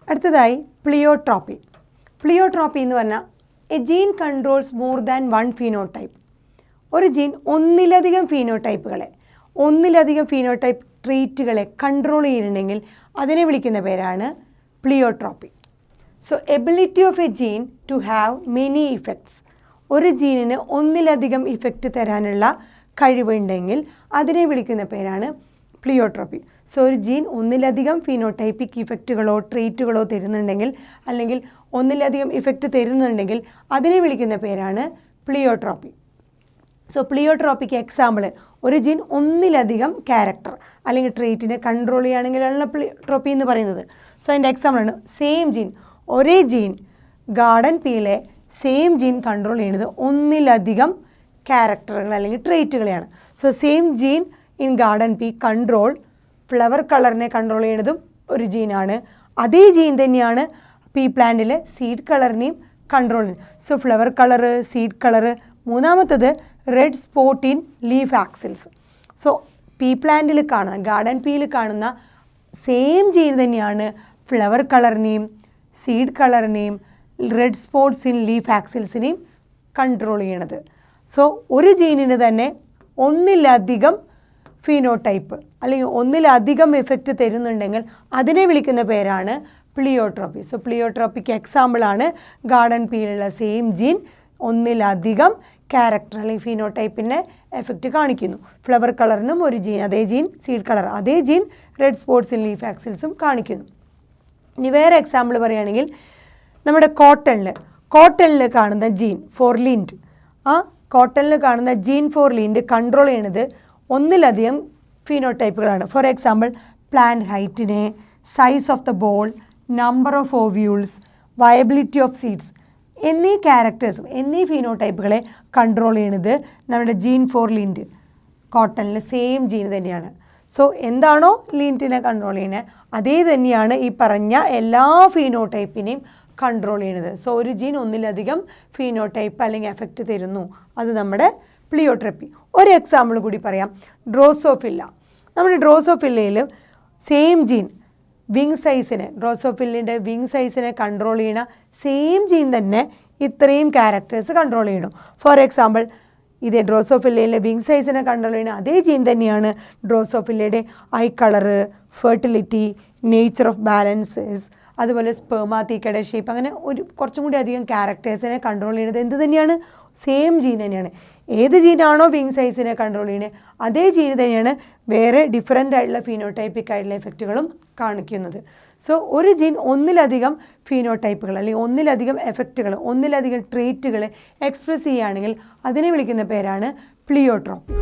അടുത്തതായി പ്ലിയോട്രോപ്പി. പ്ലിയോട്രോപ്പി എന്ന് പറഞ്ഞാൽ a gene controls more than one phenotype. ഒരു ജീൻ ഒന്നിലധികം ഫീനോടൈപ്പ് ട്രീറ്റുകളെ കൺട്രോൾ ചെയ്യുന്നുണ്ടെങ്കിൽ അതിനെ വിളിക്കുന്ന പേരാണ് pleiotropy. So ability of a gene to have many effects. ഒരു ജീനിന് ഒന്നിലധികം ഇഫക്റ്റ് തരാനുള്ള കഴിവുണ്ടെങ്കിൽ അതിനെ വിളിക്കുന്ന പേരാണ് പ്ലിയോട്രോപ്പി. സോ ഒരു ജീൻ ഒന്നിലധികം ഫീനോടൈപ്പിക് ഇഫക്റ്റുകളോ ട്രീറ്റുകളോ തരുന്നുണ്ടെങ്കിൽ അല്ലെങ്കിൽ ഒന്നിലധികം ഇഫക്റ്റ് തരുന്നുണ്ടെങ്കിൽ അതിനെ വിളിക്കുന്ന പേരാണ് പ്ലിയോട്രോപ്പി. സോ പ്ലിയോട്രോപ്പിക്ക് എക്സാമ്പിൾ ഒരു ജീൻ ഒന്നിലധികം ക്യാരക്ടർ അല്ലെങ്കിൽ ട്രീറ്റിനെ കൺട്രോൾ ചെയ്യുകയാണെങ്കിലുള്ള പ്ലിയോട്രോപ്പി എന്ന് പറയുന്നത്. സോ അതിൻ്റെ എക്സാമ്പിളാണ് സെയിം ജീൻ, ഒരേ ജീൻ ഗാർഡൻ പീയിലെ സെയിം ജീൻ കൺട്രോൾ ചെയ്യുന്നത് ഒന്നിലധികം ക്യാരക്ടറുകൾ അല്ലെങ്കിൽ ട്രേറ്റുകളെയാണ്. So same gene in garden pea control flower കളറിനെ കൺട്രോൾ ചെയ്യുന്നതും ഒരു ജീനാണ്. അതേ ജീൻ തന്നെയാണ് പീ പ്ലാന്റിൽ സീഡ് കളറിനെയും കൺട്രോൾ ചെയ്യുന്നത്. So flower colour, seed colour. മൂന്നാമത്തത് red spot in leaf axils. So pea പ്ലാന്റിൽ കാണുന്ന ഗാർഡൻ പീയിൽ കാണുന്ന സെയിം ജീൻ തന്നെയാണ് ഫ്ലവർ കളറിനെയും സീഡ് കളറിനെയും red spots in leaf ആക്സിൽസിനെയും control ചെയ്യണത്. സോ ഒരു ജീനിന് തന്നെ ഒന്നിലധികം ഫീനോടൈപ്പ് അല്ലെങ്കിൽ ഒന്നിലധികം എഫക്റ്റ് തരുന്നുണ്ടെങ്കിൽ അതിനെ വിളിക്കുന്ന പേരാണ് പ്ലിയോട്രോപ്പി. സോ പ്ലിയോട്രോപ്പിക്ക് എക്സാമ്പിളാണ് ഗാർഡൻ പീയിലുള്ള സെയിം ജീൻ ഒന്നിലധികം ക്യാരക്ടർ അല്ലെങ്കിൽ ഫീനോടൈപ്പിൻ്റെ എഫക്റ്റ് കാണിക്കുന്നു. ഫ്ലവർ കളറിനും ഒരു ജീൻ, അതേ ജീൻ സീഡ് കളർ, അതേ gene red spots in leaf ആക്സിൽസും കാണിക്കുന്നു. ഇനി വേറെ എക്സാമ്പിൾ പറയുകയാണെങ്കിൽ നമ്മുടെ കോട്ടണിൽ കാണുന്ന ജീൻ ഫോർ ലിൻറ്റ്, ആ കോട്ടണിൽ കാണുന്ന ജീൻ ഫോർ ലിൻറ്റ് കൺട്രോൾ ചെയ്യുന്നത് ഒന്നിലധികം ഫീനോടൈപ്പുകളാണ്. ഫോർ എക്സാമ്പിൾ പ്ലാന്റ് ഹൈറ്റിനെ, size of the boll, number of ovules, viability of seeds എന്നീ ക്യാരക്ടേഴ്സും എന്നീ ഫീനോടൈപ്പുകളെ കൺട്രോൾ ചെയ്യുന്നത് നമ്മുടെ ജീൻ ഫോർ ലിൻറ്റ് കോട്ടണിൽ സെയിം ജീൻ തന്നെയാണ്. സോ എന്താണോ ലിൻറ്റിനെ കൺട്രോൾ ചെയ്യുന്നത് അതേ തന്നെയാണ് ഈ പറഞ്ഞ എല്ലാ ഫീനോടൈപ്പിനെയും കൺട്രോൾ ചെയ്യുന്നത്. സോ ഒരു ജീൻ ഒന്നിലധികം ഫീനോടൈപ്പ് അല്ലെങ്കിൽ എഫക്റ്റ് തരുന്നു, അത് നമ്മുടെ പ്ലിയോട്രോപ്പി. ഒരു എക്സാമ്പിൾ കൂടി പറയാം, ഡ്രോസോഫില്ല. നമ്മുടെ ഡ്രോസോഫില്ലയിൽ സെയിം ജീൻ വിങ് സൈസിനെ, ഡ്രോസോഫില്ലിൻ്റെ വിങ് സൈസിനെ കൺട്രോൾ ചെയ്യുന്ന സെയിം ജീൻ തന്നെ ഇത്രയും ക്യാരക്ടേഴ്സ് കൺട്രോൾ ചെയ്യണം. ഫോർ എക്സാമ്പിൾ ഇതേ ഡ്രോസോഫില്ലയിലെ വിങ് സൈസിനെ കൺട്രോൾ ചെയ്യുന്ന അതേ ജീൻ തന്നെയാണ് ഡ്രോസോഫില്ലയുടെ eye colour, fertility, nature of balances, അതുപോലെ സ്പെർമാതീക്കയുടെ ഷേപ്പ്, അങ്ങനെ കുറച്ചും കൂടി അധികം ക്യാരക്ടേഴ്സിനെ കൺട്രോൾ ചെയ്യുന്നത് എന്ത് തന്നെയാണ്? സെയിം ജീൻ തന്നെയാണ്. ഏത് ജീനാണോ വിങ് സൈസിനെ കൺട്രോൾ ചെയ്യുന്നത് അതേ ജീൻ തന്നെയാണ് വേറെ ഡിഫറൻ്റ് ആയിട്ടുള്ള ഫീനോടൈപ്പിക് ആയിട്ടുള്ള എഫക്റ്റുകളും കാണിക്കുന്നത്. സോ ഒരു ജീൻ ഒന്നിലധികം ഫീനോടൈപ്പുകൾ അല്ലെങ്കിൽ ഒന്നിലധികം എഫക്റ്റുകൾ, ഒന്നിലധികം ട്രീറ്റുകൾ എക്സ്പ്രസ് ചെയ്യുകയാണെങ്കിൽ അതിനെ വിളിക്കുന്ന പേരാണ് പ്ലിയോട്രോപ്പി.